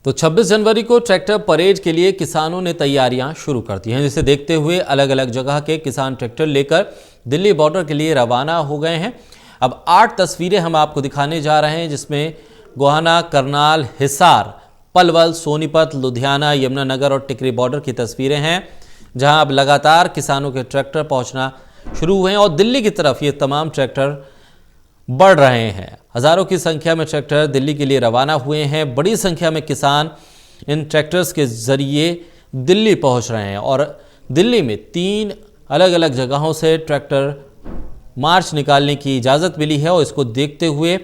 तो 26 जनवरी को tractor parade के लिए किसानों ने तैयारियां शुरू कर दी हैं, जिसे देखते हुए अलग अलग जगह के किसान ट्रैक्टर लेकर दिल्ली बॉर्डर के लिए रवाना हो गए हैं। अब 8 तस्वीरें हम आपको दिखाने जा रहे हैं, जिसमें गोहाना, करनाल, हिसार, पलवल, सोनीपत, लुधियाना, यमुनानगर और टिकरी बॉर्डर की तस्वीरें हैं, जहां अब लगातार किसानों के ट्रैक्टर पहुंचना शुरू हुए हैं और दिल्ली की तरफ ये तमाम ट्रैक्टर बढ़ रहे हैं। हजारों की संख्या में ट्रैक्टर दिल्ली के लिए रवाना हुए हैं। बड़ी संख्या में किसान इन ट्रैक्टर्स के जरिए दिल्ली पहुंच रहे हैं और दिल्ली में 3 अलग अलग जगहों से ट्रैक्टर मार्च निकालने की इजाज़त मिली है और इसको देखते हुए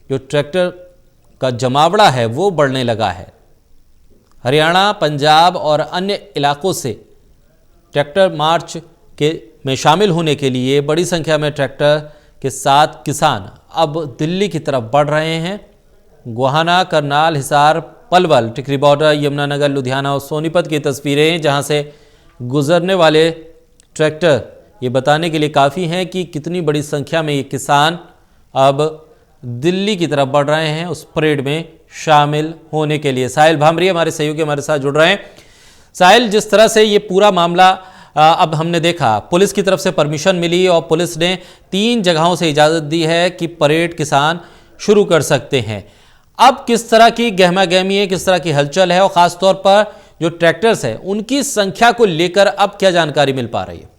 जो ट्रैक्टर का जमावड़ा है वो बढ़ने लगा है। हरियाणा, पंजाब और अन्य इलाकों से ट्रैक्टर मार्च में शामिल होने के लिए बड़ी संख्या में ट्रैक्टर के साथ किसान अब दिल्ली की तरफ बढ़ रहे हैं। गोहाना, करनाल, हिसार, पलवल, टिकरी बॉर्डर, यमुनानगर, लुधियाना और सोनीपत की तस्वीरें, जहां से गुजरने वाले ट्रैक्टर ये बताने के लिए काफ़ी हैं कि कितनी बड़ी संख्या में ये किसान अब दिल्ली की तरफ बढ़ रहे हैं उस परेड में शामिल होने के लिए। साहिल भामरी हमारे सहयोगी हमारे साथ जुड़ रहे हैं। साहिल, जिस तरह से ये पूरा मामला अब हमने देखा, पुलिस की तरफ से परमिशन मिली और पुलिस ने 3 जगहों से इजाज़त दी है कि परेड किसान शुरू कर सकते हैं। अब किस तरह की गहमा गहमी है, किस तरह की हलचल है और ख़ास तौर पर जो ट्रैक्टर्स हैं उनकी संख्या को लेकर अब क्या जानकारी मिल पा रही है?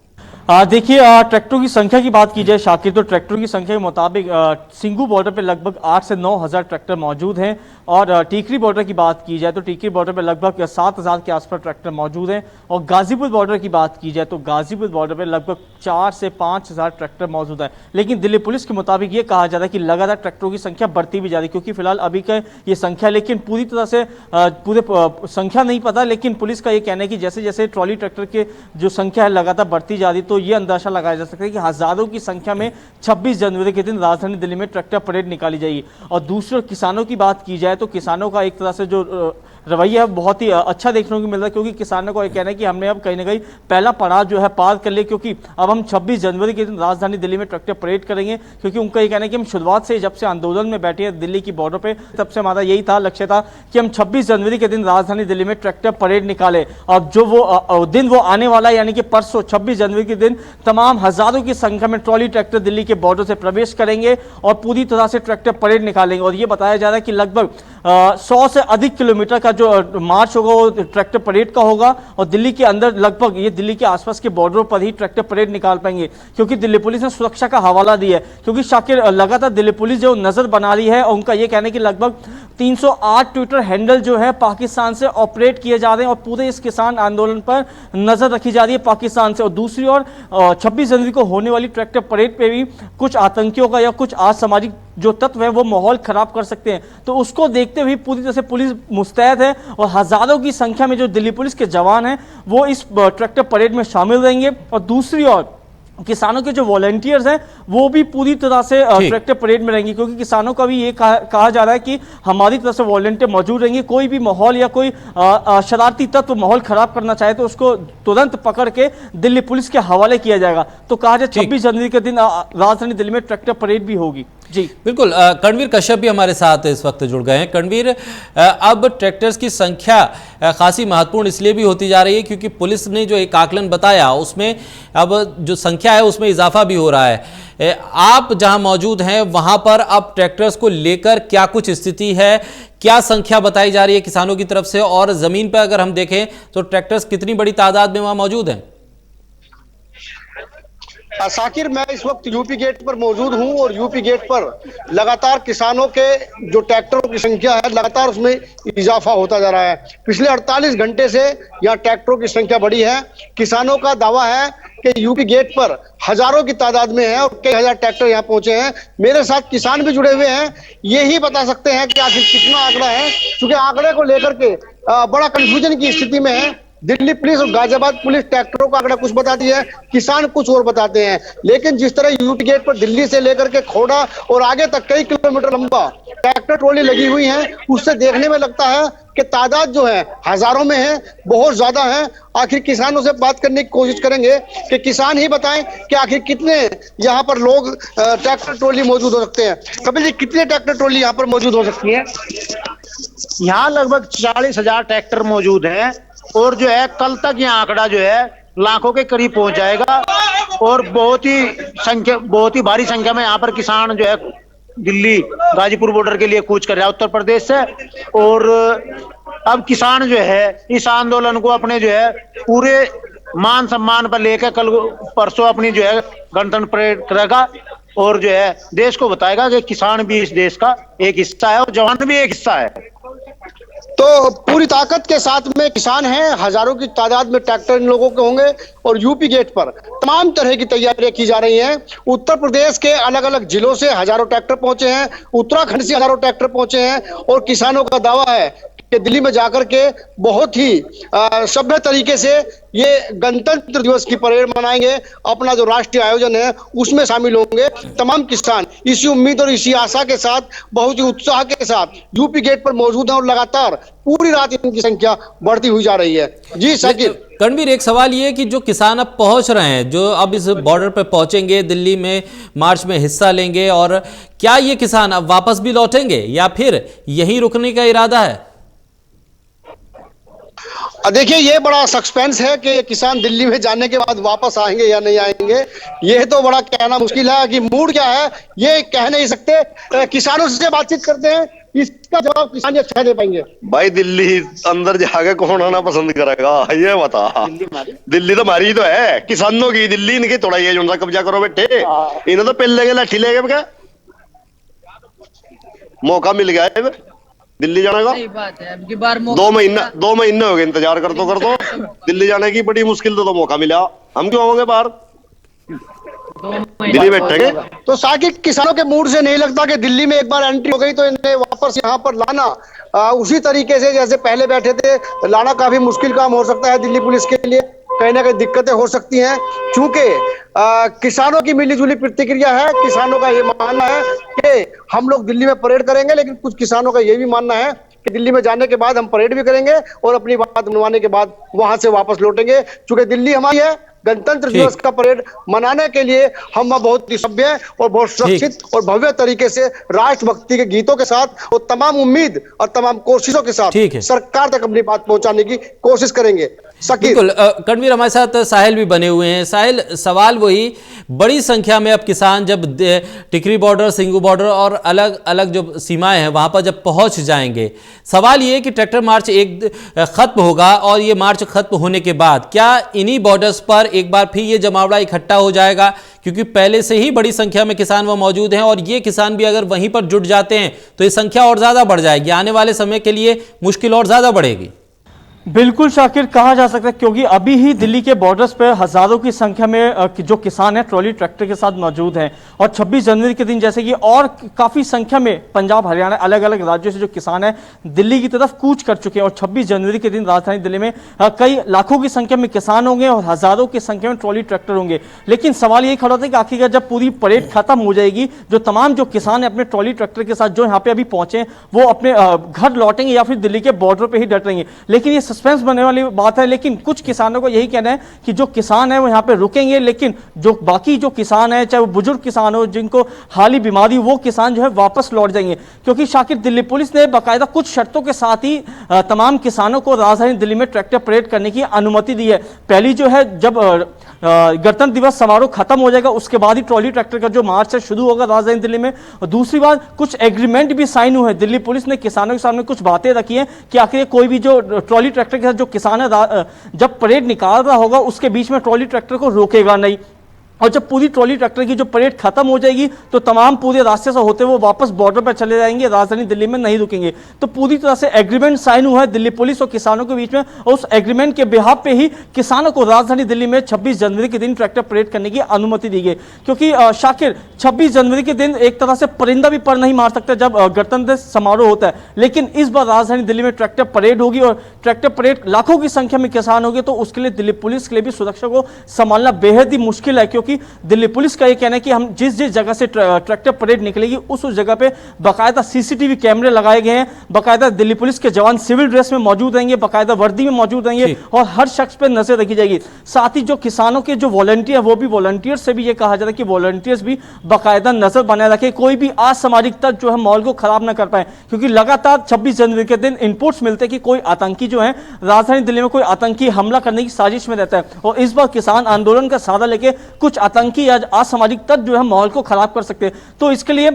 देखिए, ट्रैक्टरों की संख्या की बात की जाए शाकिर, तो ट्रैक्टरों की संख्या के मुताबिक सिंघू बॉर्डर पे लगभग 8 से 9 हज़ार ट्रैक्टर मौजूद हैं और टीकरी बॉर्डर की बात की जाए तो टीकरी बॉर्डर पे लगभग 7 हज़ार के आसपास ट्रैक्टर मौजूद हैं और गाजीपुर बॉर्डर की बात की जाए तो गाजीपुर बॉर्डर पे लगभग 4 से 5 हज़ार ट्रैक्टर मौजूद है। लेकिन दिल्ली पुलिस के मुताबिक ये कहा जा रहा है कि लगातार ट्रैक्टरों की संख्या बढ़ती भी जा रही है, क्योंकि फिलहाल अभी का ये संख्या, लेकिन पूरी तरह से पूरे संख्या नहीं पता, लेकिन पुलिस का ये कहना है कि जैसे जैसे ट्रॉली ट्रैक्टर के जो संख्या है लगातार बढ़ती जा रही, तो ये अंदाजा लगाया जा सकता है कि हजारों की संख्या में 26 जनवरी के दिन राजधानी दिल्ली में ट्रैक्टर परेड निकाली जाएगी। और दूसरे किसानों की बात की जाए तो किसानों का एक तरह से जो रवैया है बहुत ही अच्छा देखने को मिल रहा है, क्योंकि किसानों को यह कहना है कि हमने अब कहीं ना कहीं पहला पड़ाव जो है पार कर लिया, क्योंकि अब हम 26 जनवरी के दिन राजधानी दिल्ली में ट्रैक्टर परेड करेंगे। क्योंकि उनका ये कहना है कि हम शुरुआत से जब से आंदोलन में बैठे हैं दिल्ली की बॉर्डर पे, तब से हमारा यही था, लक्ष्य था कि हम 26 जनवरी के दिन राजधानी दिल्ली में ट्रैक्टर परेड निकाले। और जो वो दिन वो आने वाला है, यानी कि परसों 26 जनवरी के दिन तमाम हजारों की संख्या में ट्रॉली ट्रैक्टर दिल्ली के बॉर्डर से प्रवेश करेंगे और पूरी तरह से ट्रैक्टर परेड निकालेंगे। और ये बताया जा रहा है कि लगभग 100 से अधिक किलोमीटर का जो मार्च होगा वो ट्रैक्टर परेड का होगा और दिल्ली के अंदर लगभग ये दिल्ली के आसपास के बॉर्डरों पर ही ट्रैक्टर परेड निकाल पाएंगे, क्योंकि दिल्ली पुलिस ने सुरक्षा का हवाला दिया है। क्योंकि शाकिर, लगातार दिल्ली पुलिस जो नजर बना रही है और उनका ये कहना है कि लगभग 308 ट्विटर हैंडल जो है पाकिस्तान से ऑपरेट किए जा रहे हैं और पूरे इस किसान आंदोलन पर नजर रखी जा रही है पाकिस्तान से। और दूसरी ओर 26 जनवरी को होने वाली ट्रैक्टर परेड पे भी कुछ आतंकियों का या कुछ असामाजिक जो तत्व है वो माहौल खराब कर सकते हैं, तो उसको देखते हुए पूरी तरह से पुलिस मुस्तैद है और हजारों की संख्या में जो दिल्ली पुलिस के जवान हैं वो इस ट्रैक्टर परेड में शामिल रहेंगे। और दूसरी ओर किसानों के जो वॉलंटियर्स हैं वो भी पूरी तरह से ट्रैक्टर परेड में रहेंगे, क्योंकि किसानों का भी ये कहा जा रहा है कि हमारी तरफ से वॉलंटियर मौजूद रहेंगे। कोई भी माहौल या कोई शरारती तत्व माहौल खराब करना चाहे तो उसको तुरंत पकड़ के दिल्ली पुलिस के हवाले किया जाएगा। तो कहा जाए 26 जनवरी के दिन राजधानी दिल्ली में ट्रैक्टर परेड भी होगी। जी बिल्कुल। करणवीर कश्यप भी हमारे साथ इस वक्त जुड़ गए हैं। करणवीर, अब ट्रैक्टर्स की संख्या खासी महत्वपूर्ण इसलिए भी होती जा रही है क्योंकि पुलिस ने जो एक आकलन बताया उसमें अब जो संख्या है उसमें इजाफा भी हो रहा है। आप जहां मौजूद हैं वहां पर अब ट्रैक्टर्स को लेकर क्या कुछ स्थिति है, क्या संख्या बताई जा रही है किसानों की तरफ से, और जमीन पर अगर हम देखें तो ट्रैक्टर्स कितनी बड़ी तादाद में वहां मौजूद हैं? साकिर, मैं इस वक्त यूपी गेट पर मौजूद हूं और यूपी गेट पर लगातार किसानों के जो ट्रैक्टरों की संख्या है लगातार उसमें इजाफा होता जा रहा है। पिछले 48 घंटे से यहाँ ट्रैक्टरों की संख्या बढ़ी है। किसानों का दावा है कि यूपी गेट पर हजारों की तादाद में है और कई हजार ट्रैक्टर यहाँ पहुंचे हैं। मेरे साथ किसान भी जुड़े हुए हैं, ये ही बता सकते हैं कि आखिर कितना आंकड़ा है, क्योंकि आंकड़े को लेकर के बड़ा कंफ्यूजन की स्थिति में है। दिल्ली पुलिस और गाजियाबाद पुलिस ट्रैक्टरों का आंकड़ा कुछ बताती है, किसान कुछ और बताते हैं। लेकिन जिस तरह यूपी गेट पर दिल्ली से लेकर के खोड़ा और आगे तक कई किलोमीटर लंबा ट्रैक्टर ट्रॉली लगी हुई है, उससे देखने में लगता है के तादाद जो है हजारों में है, बहुत ज्यादा है। आखिर किसानों से बात करने की कोशिश करेंगे कि किसान ही बताएं कि आखिर कितने यहाँ पर लोग ट्रैक्टर ट्रॉली मौजूद हो सकते हैं। कपिल जी, कितने ट्रैक्टर ट्रॉली यहाँ पर मौजूद हो सकती है? यहाँ लगभग 40,000 ट्रैक्टर मौजूद हैं और जो है कल तक यह आंकड़ा जो है लाखों के करीब पहुंच जाएगा और बहुत ही भारी संख्या में यहाँ पर किसान जो है दिल्ली गाजीपुर बॉर्डर के लिए कूच कर रहा है उत्तर प्रदेश से। और अब किसान जो है इस आंदोलन को अपने जो है पूरे मान सम्मान पर लेकर कल परसों अपनी जो है गणतंत्र परेड करेगा और जो है देश को बताएगा कि किसान भी इस देश का एक हिस्सा है और जवान भी एक हिस्सा है। तो पूरी ताकत के साथ में किसान हैं, हजारों की तादाद में ट्रैक्टर इन लोगों के होंगे और यूपी गेट पर तमाम तरह की तैयारियां की जा रही हैं। उत्तर प्रदेश के अलग अलग जिलों से हजारों ट्रैक्टर पहुंचे हैं, उत्तराखंड से हजारों ट्रैक्टर पहुंचे हैं और किसानों का दावा है कि दिल्ली में जाकर के बहुत ही सभ्य तरीके से ये गणतंत्र दिवस की परेड मनाएंगे। अपना जो राष्ट्रीय आयोजन है उसमें शामिल होंगे। तमाम किसान इसी उम्मीद और इसी आशा के साथ बहुत ही उत्साह के साथ यूपी गेट पर मौजूद हैं और लगातार पूरी रात इनकी संख्या बढ़ती हुई जा रही है। जी साकिब। करणवीर, एक सवाल ये कि जो किसान अब पहुंच रहे हैं, जो अब इस बॉर्डर पर पहुंचेंगे, दिल्ली में मार्च में हिस्सा लेंगे, और क्या ये किसान अब वापस भी लौटेंगे या फिर यहीं रुकने का इरादा है? देखिए, ये बड़ा सस्पेंस है कि किसान दिल्ली में जाने के बाद वापस आएंगे या नहीं आएंगे। ये तो बड़ा कहना मुश्किल है कि मूड क्या है ये कह नहीं सकते। किसानों से बातचीत करते हैं, इसका जवाब किसान अच्छा दे पाएंगे। भाई, दिल्ली अंदर जाके कौन आना पसंद करेगा ये बता। दिल्ली तो हमारी तो है, किसानों की दिल्ली, इनकी थोड़ा ये जो कब्जा करो बेटे। इन्हें तो पहले लाठी ले गए, मौका मिल गया दिल्ली जाने का। सही बात है, अब की बार 2 महीने हो गए इंतजार कर दो दिल्ली जाने की। बड़ी मुश्किल तो मौका मिला, हम क्यों होंगे बाहर, दिल्ली बैठेंगे। तो साकिब, किसानों के मूड से नहीं लगता कि दिल्ली में एक बार एंट्री हो गई तो इन्हें वापस यहाँ पर लाना उसी तरीके से जैसे पहले बैठे थे लाना काफी मुश्किल काम हो सकता है दिल्ली पुलिस के लिए। कहीं ना कहीं दिक्कतें हो सकती हैं, क्योंकि किसानों की मिलीजुली प्रतिक्रिया है। किसानों का ये मानना है कि हम लोग दिल्ली में परेड करेंगे, लेकिन कुछ किसानों का ये भी मानना है कि दिल्ली में जाने के बाद हम परेड भी करेंगे और अपनी बात मनवाने के बाद वहां से वापस लौटेंगे। क्योंकि दिल्ली हमारी है, गणतंत्र दिवस का परेड मनाने के लिए हम बहुत ही सभ्य और बहुत सुरक्षित और भव्य तरीके से राष्ट्रभक्ति के गीतों के साथ और तमाम उम्मीद और तमाम कोशिशों के साथ सरकार तक अपनी बात पहुंचाने की कोशिश करेंगे। बिल्कुल। करणवीर, हमारे साथ साहिल भी बने हुए हैं। साहिल, सवाल वही, बड़ी संख्या में अब किसान जब टिकरी बॉर्डर, सिंगू बॉर्डर और अलग अलग जो सीमाएं हैं वहां पर जब पहुंच जाएंगे, सवाल ये कि ट्रैक्टर मार्च एक खत्म होगा और ये मार्च खत्म होने के बाद क्या इन्हीं बॉर्डर्स पर एक बार फिर ये जमावड़ा इकट्ठा हो जाएगा? क्योंकि पहले से ही बड़ी संख्या में किसान वहां मौजूद हैं और ये किसान भी अगर वहीं पर जुट जाते हैं तो ये संख्या और ज्यादा बढ़ जाएगी, आने वाले समय के लिए मुश्किल और ज्यादा बढ़ेगी। बिल्कुल शाकिर, कहा जा सकता है, क्योंकि अभी ही दिल्ली के बॉर्डर्स पर हजारों की संख्या में जो किसान हैं ट्रॉली ट्रैक्टर के साथ मौजूद हैं और 26 जनवरी के दिन जैसे कि और काफ़ी संख्या में पंजाब, हरियाणा, अलग अलग राज्यों से जो किसान हैं दिल्ली की तरफ कूच कर चुके हैं और 26 जनवरी के दिन राजधानी दिल्ली में कई लाखों की संख्या में किसान होंगे और हजारों की संख्या में ट्रॉली ट्रैक्टर होंगे। लेकिन सवाल यही खड़ा होता है कि आखिरकार जब पूरी परेड खत्म हो जाएगी, जो तमाम जो किसान हैं अपने ट्रॉली ट्रैक्टर के साथ जो यहाँ पे अभी पहुंचे वो अपने घर लौटेंगे या फिर दिल्ली के बॉर्डर पर ही डट रहेंगे। लेकिन ये सस्पेंस बनने वाली बात है। लेकिन कुछ किसानों को यही कहना है कि जो किसान है वो यहाँ पे रुकेंगे, लेकिन जो बाकी जो किसान है, चाहे वो बुजुर्ग किसान हो जिनको हाली बीमारी, वो किसान जो है वापस लौट जाएंगे। क्योंकि शाकिर, दिल्ली पुलिस ने बाकायदा कुछ शर्तों के साथ ही तमाम किसानों को राजधानी दिल्ली में ट्रैक्टर परेड करने की अनुमति दी है। पहली जो है, जब गणतंत्र दिवस समारोह खत्म हो जाएगा उसके बाद ही ट्रॉली ट्रैक्टर का जो मार्च है शुरू होगा राजधानी दिल्ली में। और दूसरी बात, कुछ एग्रीमेंट भी साइन हुए हैं। दिल्ली पुलिस ने किसानों के सामने कुछ बातें रखी हैं कि आखिर कोई भी जो ट्रॉली ट्रैक्टर के साथ जो किसान है जब परेड निकाल रहा होगा उसके बीच में ट्रॉली ट्रैक्टर को रोकेगा नहीं, और जब पूरी ट्रॉली ट्रैक्टर की जो परेड खत्म हो जाएगी तो तमाम पूरे रास्ते से होते हुए वापस बॉर्डर पर चले जाएंगे, राजधानी दिल्ली में नहीं रुकेंगे। तो पूरी तरह से एग्रीमेंट साइन हुआ है दिल्ली पुलिस और किसानों के बीच में, और उस एग्रीमेंट के बिहाफ पे ही किसानों को राजधानी दिल्ली में 26 जनवरी के दिन ट्रैक्टर परेड करने की अनुमति दी गई। क्योंकि शाकिर, 26 जनवरी के दिन एक तरह से परिंदा भी पर नहीं मार सकता जब गणतंत्र समारोह होता है, लेकिन इस बार राजधानी दिल्ली में ट्रैक्टर परेड होगी और ट्रैक्टर परेड लाखों की संख्या में किसान होंगे, तो उसके लिए दिल्ली पुलिस के लिए भी सुरक्षा को संभालना बेहद ही मुश्किल है। क्योंकि क्योंकि दिल्ली पुलिस का ये कहना है कि हम जिस जिस जगह से ट्रैक्टर परेड निकलेगी उस जगह पे बाकायदा सीसीटीवी कैमरे लगाए गए हैं, बाकायदा दिल्ली पुलिस के जवान सिविल ड्रेस में मौजूद रहेंगे, बाकायदा वर्दी में मौजूद रहेंगे और हर शख्स पर नजर रखी जाएगी। साथ ही जो किसानों के जो वॉलंटियर, वो भी वॉलंटियर से भी ये कहा जाता है कि वॉलंटियर्स भी बाकायदा नजर बनाए रखें, कोई भी असामाजिक तत्व जो है माहौल को खराब ना कर पाए, क्योंकि लगातार 26 जनवरी के दिन इनपुट्स मिलते हैं कि कोई आतंकी जो है राजधानी दिल्ली में कोई आतंकी हमला करने की साजिश में रहता है और इस बार किसान आंदोलन का सहारा लेके कुछ आतंकी या असामाजिक तत्व जो है माहौल को खराब कर सकते हैं। तो इसके लिए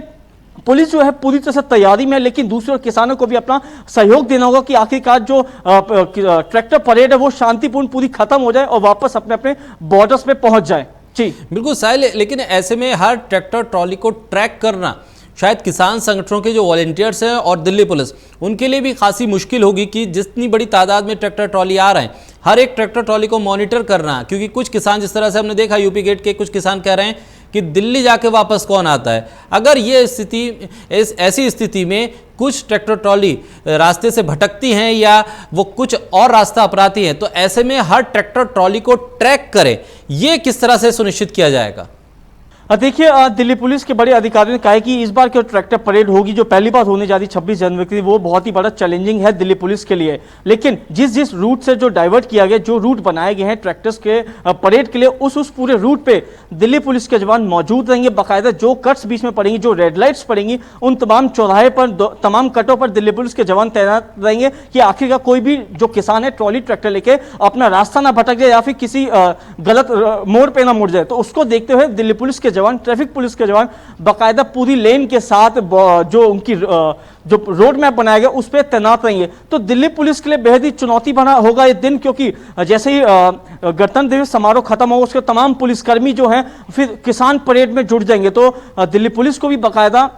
पुलिस जो है पूरी तरह से तैयारी में है, लेकिन दूसरे किसानों को भी अपना सहयोग देना होगा कि आखिरकार जो ट्रैक्टर परेड है वो शांतिपूर्ण पूरी खत्म हो जाए और वापस अपने अपने बॉर्डर्स पे पहुंच जाए। जी बिल्कुल साहिल, लेकिन ऐसे में हर ट्रैक्टर ट्रॉली को ट्रैक करना शायद किसान संगठनों के जो वॉलंटियर्स हैं और दिल्ली पुलिस, उनके लिए भी खासी मुश्किल होगी कि जितनी बड़ी तादाद में ट्रैक्टर ट्रॉली आ रहे हैं, हर एक ट्रैक्टर ट्रॉली को मॉनिटर करना, क्योंकि कुछ किसान, जिस तरह से हमने देखा यूपी गेट के कुछ किसान कह रहे हैं कि दिल्ली जाके वापस कौन आता है। अगर ये स्थिति, ऐसी स्थिति में कुछ ट्रैक्टर ट्रॉली रास्ते से भटकती हैं या वो कुछ और रास्ता अपनाती हैं, तो ऐसे में हर ट्रैक्टर ट्रॉली को ट्रैक करें, ये किस तरह से सुनिश्चित किया जाएगा? देखिए, दिल्ली पुलिस के बड़े अधिकारियों ने कहा है कि इस बार जो ट्रैक्टर परेड होगी, जो पहली बार होने जा रही 26 जनवरी की, वो बहुत ही बड़ा चैलेंजिंग है दिल्ली पुलिस के लिए। लेकिन जिस जिस रूट से जो डाइवर्ट किया गया, जो रूट बनाए गए हैं ट्रैक्टर्स के परेड के लिए, उस पूरे रूट पे दिल्ली पुलिस के जवान मौजूद रहेंगे। बाकायदा जो कट्स बीच में पड़ेंगी, जो रेड लाइट्स पड़ेंगी, उन तमाम चौराहे पर, तमाम कटों पर दिल्ली पुलिस के जवान तैनात रहेंगे कि आखिरकार कोई भी जो किसान है ट्रॉली ट्रैक्टर लेके अपना रास्ता ना भटक जाए या फिर किसी गलत मोड़ पे ना मुड़ जाए। तो उसको देखते हुए दिल्ली पुलिस के जवान, ट्रैफिक पुलिस के जवान बाकायदा पूरी लेन के साथ जो उनकी जो रोड मैप बनाया गया उस पर तैनात रहेंगे। तो दिल्ली पुलिस के लिए बेहद ही चुनौती भरा होगा ये दिन, क्योंकि जैसे ही गणतंत्र दिवस समारोह खत्म होगा उसके तमाम पुलिसकर्मी जो हैं फिर किसान परेड में जुड़ जाएंगे। तो दिल्ली पुलिस को भी बाकायदा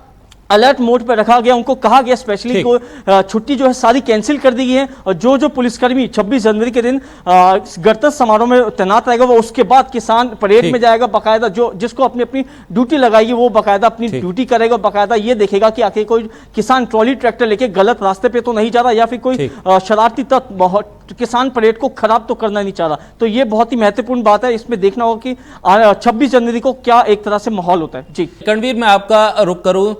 अलर्ट मोड पर रखा गया, उनको कहा गया स्पेशली को छुट्टी जो है सारी कैंसिल कर दी गई है और जो पुलिसकर्मी 26 जनवरी के दिन गणतंत्र समारोह में तैनात रहेगा वो उसके बाद किसान परेड में जाएगा। बाकायदा जो जिसको अपनी अपनी ड्यूटी लगाएगी वो बाकायदा अपनी ड्यूटी करेगा, बाकायदा ये देखेगा कि आखिर कोई किसान ट्रॉली ट्रैक्टर लेके गलत रास्ते पे तो नहीं जा रहा या फिर कोई शरारती तत्व किसान परेड को खराब तो करना नहीं चाह रहा। तो ये बहुत ही महत्वपूर्ण बात है, इसमें देखना होगा कि 26 जनवरी को क्या एक तरह से माहौल होता है। जी करणवीर, मैं आपका रुख करूं,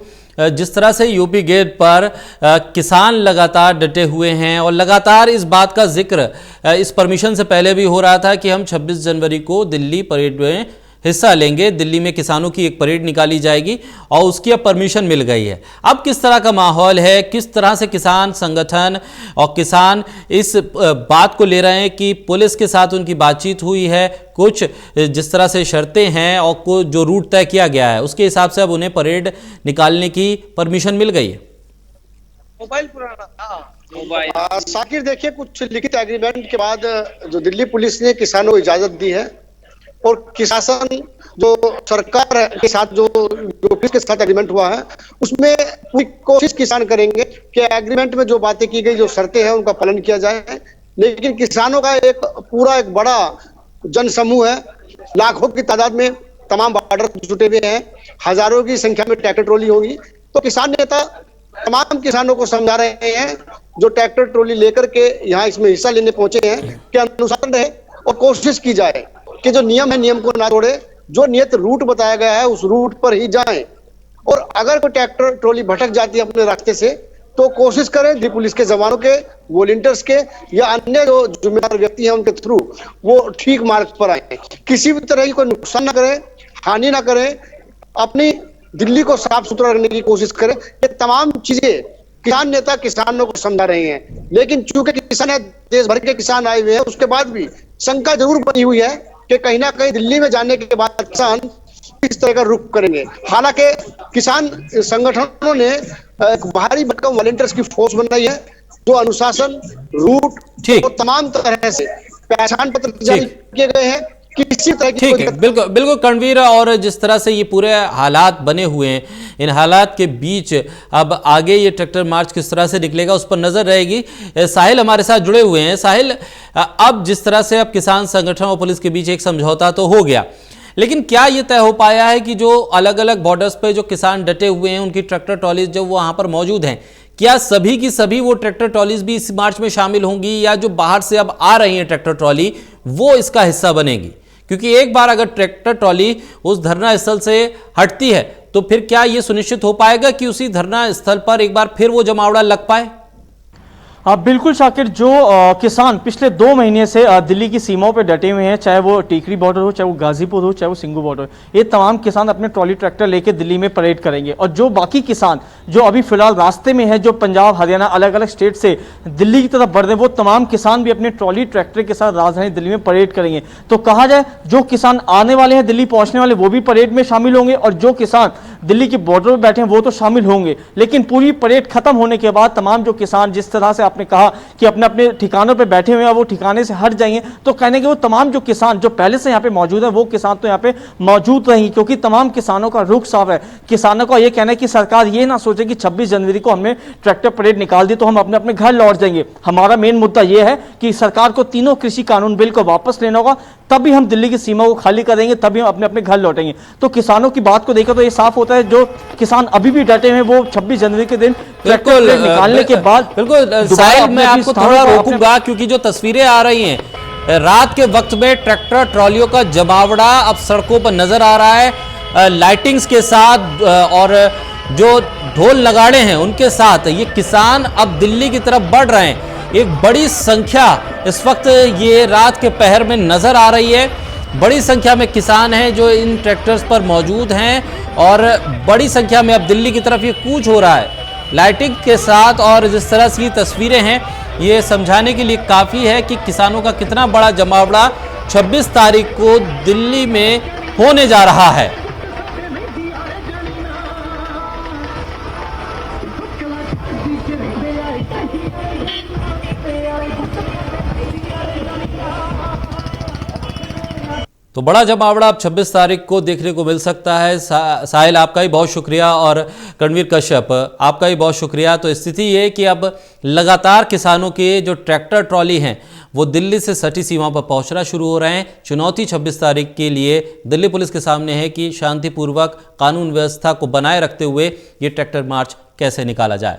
जिस तरह से यूपी गेट पर किसान लगातार डटे हुए हैं और लगातार इस बात का जिक्र इस परमिशन से पहले भी हो रहा था कि हम 26 जनवरी को दिल्ली परेड में हिस्सा लेंगे, दिल्ली में किसानों की एक परेड निकाली जाएगी और उसकी अब परमिशन मिल गई है। अब किस तरह का माहौल है, किस तरह से किसान संगठन और किसान इस बात को ले रहे हैं कि पुलिस के साथ उनकी बातचीत हुई है, कुछ जिस तरह से शर्तें हैं और कुछ जो रूट तय किया गया है उसके हिसाब से अब उन्हें परेड निकालने की परमिशन मिल गई है? मोबाइल पुराना साकिर, देखिए, कुछ लिखित एग्रीमेंट के बाद जो दिल्ली पुलिस ने किसानों को इजाजत दी है और किसान जो सरकार के साथ जो पुलिस के साथ एग्रीमेंट हुआ है उसमें पूरी कोशिश किसान करेंगे कि एग्रीमेंट में जो बातें की गई, जो शर्तें हैं, उनका पालन किया जाए। लेकिन किसानों का एक बड़ा जन समूह है, लाखों की तादाद में तमाम बॉर्डर जुटे हुए हैं, हजारों की संख्या में ट्रैक्टर ट्रॉली होगी। तो किसान नेता तमाम किसानों को समझा रहे हैं जो ट्रैक्टर ट्रॉली लेकर के यहाँ इसमें हिस्सा लेने पहुंचे हैं कि अनुशासन रहे और कोशिश की जाए कि जो नियम है नियम को ना तोड़े, जो नियत रूट बताया गया है उस रूट पर ही जाएं। और अगर कोई ट्रैक्टर ट्रॉली भटक जाती है अपने रास्ते से तो कोशिश करें दिल्ली पुलिस के जवानों के, वॉलंटियर्स के या अन्य जो जिम्मेदार व्यक्ति हैं उनके थ्रू वो ठीक मार्ग पर आए, किसी भी तरह की कोई नुकसान ना करें, हानि ना करें, अपनी दिल्ली को साफ सुथरा रखने की कोशिश करें। ये तमाम चीजें किसान नेता किसानों को समझा रहे हैं। लेकिन चूंकि किसान है, देश भर के किसान आए हुए हैं, उसके बाद भी शंका जरूर बनी हुई है कि कहीं ना कहीं दिल्ली में जाने के बाद किसान किस तरह का रुख करेंगे। हालांकि किसान संगठनों ने एक भारी भरकम वॉलंटियर्स की फोर्स बनाई है जो अनुशासन, रूट तो तमाम तरह से पहचान पत्र जारी किए गए हैं। किसी तरह की ठीक है, बिल्कुल बिल्कुल करणवीर, और जिस तरह से ये पूरे हालात बने हुए हैं, इन हालात के बीच अब आगे ये ट्रैक्टर मार्च किस तरह से निकलेगा उस पर नजर रहेगी। साहिल हमारे साथ जुड़े हुए हैं। साहिल, अब जिस तरह से अब किसान संगठन और पुलिस के बीच एक समझौता तो हो गया, लेकिन क्या ये तय हो पाया है कि जो अलग अलग बॉर्डर्स पे जो किसान डटे हुए हैं उनकी ट्रैक्टर ट्रॉलीज जो वहां पर मौजूद हैं, क्या सभी की सभी वो ट्रैक्टर ट्रॉलीज भी इस मार्च में शामिल होंगी या जो बाहर से अब आ रही हैं ट्रैक्टर ट्रॉली वो इसका हिस्सा बनेगी? क्योंकि एक बार अगर ट्रैक्टर ट्रॉली उस धरना स्थल से हटती है तो फिर क्या यह सुनिश्चित हो पाएगा कि उसी धरना स्थल पर एक बार फिर वो जमावड़ा लग पाए? बिल्कुल शाकिर, जो किसान पिछले 2 महीने से दिल्ली की सीमाओं पर डटे हुए हैं, चाहे वो टीकरी बॉर्डर हो, चाहे वो गाजीपुर हो, चाहे वो सिंगू बॉर्डर हो, ये तमाम किसान अपने ट्रॉली ट्रैक्टर लेके दिल्ली में परेड करेंगे। और जो बाकी किसान जो अभी फिलहाल रास्ते में है, जो पंजाब हरियाणा अलग अलग स्टेट से दिल्ली की तरफ बढ़ रहे हैं, वो तमाम किसान भी अपने ट्रॉली ट्रैक्टर के साथ राजधानी दिल्ली में परेड करेंगे। तो कहा जाए जो किसान आने वाले हैं दिल्ली पहुंचने वाले, वो भी परेड में शामिल होंगे, और जो किसान दिल्ली के बॉर्डर पर बैठे हैं वो तो शामिल होंगे। लेकिन पूरी परेड खत्म होने के बाद तमाम जो किसान, जिस तरह से आपने कहा कि अपने अपने ठिकानों पे बैठे हुए हैं, वो ठिकाने से हट जाएंगे, तो कहने के वो तमाम जो किसान जो पहले से यहाँ पे मौजूद है, वो किसान तो यहाँ पे मौजूद रहेंगे। क्योंकि तमाम किसानों का रुख साफ है। किसानों का ये कहना है कि सरकार ये ना सोचे कि 26 जनवरी को हमने ट्रैक्टर परेड निकाल दी तो हम अपने अपने घर लौट जाएंगे। हमारा मेन मुद्दा यह है कि सरकार को तीनों कृषि कानून बिल को वापस लेना होगा, तभी हम दिल्ली की सीमा को खाली करेंगे, तभी हम अपने अपने घर लौटेंगे। तो किसानों की बात को देखा तो ये साफ होता है, जो किसान अभी भी डटे हुए वो 26 जनवरी के दिन ट्रैक्टर निकालने के बाद बिल्कुल साहिल, मैं आपको थोड़ा रोकूंगा क्योंकि जो तस्वीरें आ रही हैं रात के वक्त में ट्रैक्टर ट्रॉलियों का जमावड़ा अब सड़कों पर नजर आ रहा है, लाइटिंग्स के साथ और जो ढोल नगाड़े हैं उनके साथ ये किसान अब दिल्ली की तरफ बढ़ रहे हैं। एक बड़ी संख्या इस वक्त ये रात के पहर में नजर आ रही है। बड़ी संख्या में किसान हैं जो इन ट्रैक्टर्स पर मौजूद हैं और बड़ी संख्या में अब दिल्ली की तरफ ये कूच हो रहा है लाइटिंग के साथ। और जिस तरह से तस्वीरें हैं ये समझाने के लिए काफ़ी है कि किसानों का कितना बड़ा जमावड़ा 26 तारीख को दिल्ली में होने जा रहा है। तो बड़ा जमावड़ा अब 26 तारीख को देखने को मिल सकता है। साहिल, आपका ही बहुत शुक्रिया और रणवीर कश्यप आपका ही बहुत शुक्रिया। तो स्थिति ये कि अब लगातार किसानों के जो ट्रैक्टर ट्रॉली हैं वो दिल्ली से सटी सीमा पर पहुंचना शुरू हो रहे हैं। चुनौती 26 तारीख के लिए दिल्ली पुलिस के सामने है कि शांतिपूर्वक कानून व्यवस्था को बनाए रखते हुए ये ट्रैक्टर मार्च कैसे निकाला जाए।